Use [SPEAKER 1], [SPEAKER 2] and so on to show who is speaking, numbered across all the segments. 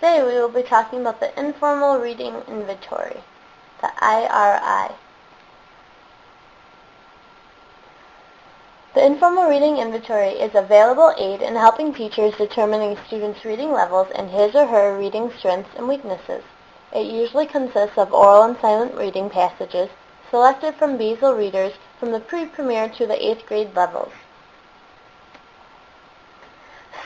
[SPEAKER 1] Today we will be talking about the Informal Reading Inventory, the IRI. The Informal Reading Inventory is a valuable aid in helping teachers determine a student's reading levels and his or her reading strengths and weaknesses. It usually consists of oral and silent reading passages selected from basal readers from the pre-premier to the 8th grade levels.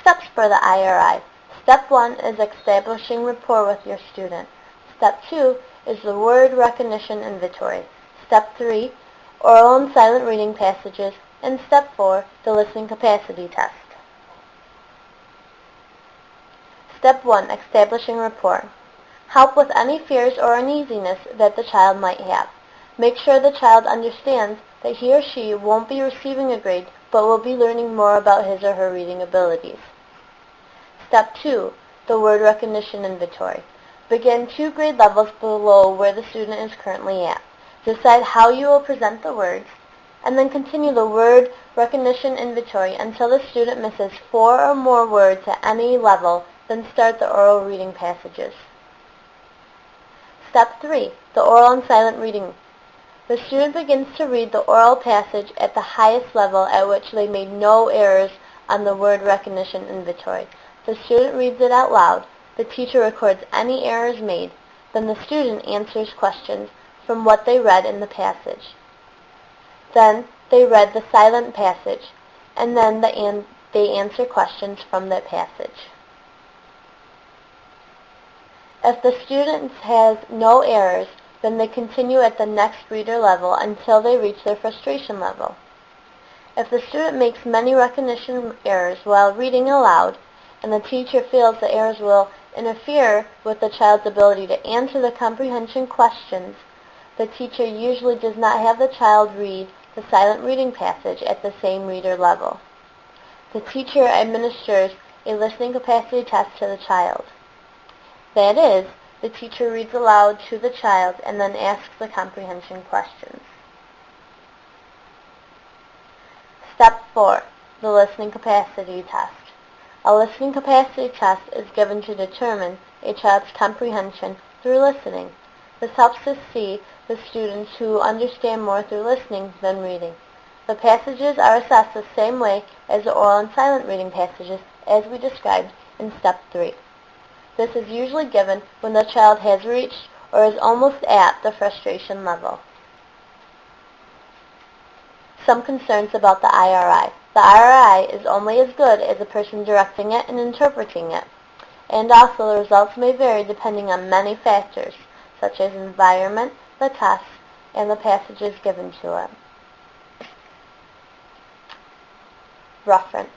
[SPEAKER 1] Steps for the IRI. Step 1 is establishing rapport with your student. Step 2 is the word recognition inventory. Step 3, oral and silent reading passages. And Step 4, the listening capacity test. Step 1, establishing rapport. Help with any fears or uneasiness that the child might have. Make sure the child understands that he or she won't be receiving a grade, but will be learning more about his or her reading abilities. Step 2, the word recognition inventory. Begin 2 grade levels below where the student is currently at. Decide how you will present the words, and then continue the word recognition inventory until the student misses 4 or more words at any level, then start the oral reading passages. Step 3, the oral and silent reading. The student begins to read the oral passage at the highest level at which they made no errors on the word recognition inventory. The student reads it out loud. The teacher records any errors made. Then the student answers questions from what they read in the passage. Then they read the silent passage, and then they answer questions from that passage. If the student has no errors, then they continue at the next reader level until they reach their frustration level. If the student makes many recognition errors while reading aloud, and the teacher feels the errors will interfere with the child's ability to answer the comprehension questions, the teacher usually does not have the child read the silent reading passage at the same reader level. The teacher administers a listening capacity test to the child. That is, the teacher reads aloud to the child and then asks the comprehension questions. Step 4, the listening capacity test. A listening capacity test is given to determine a child's comprehension through listening. This helps to see the students who understand more through listening than reading. The passages are assessed the same way as the oral and silent reading passages as we described in Step 3. This is usually given when the child has reached or is almost at the frustration level. Some concerns about the IRI. The IRI is only as good as the person directing it and interpreting it, and also the results may vary depending on many factors, such as environment, the test, and the passages given to it. Reference.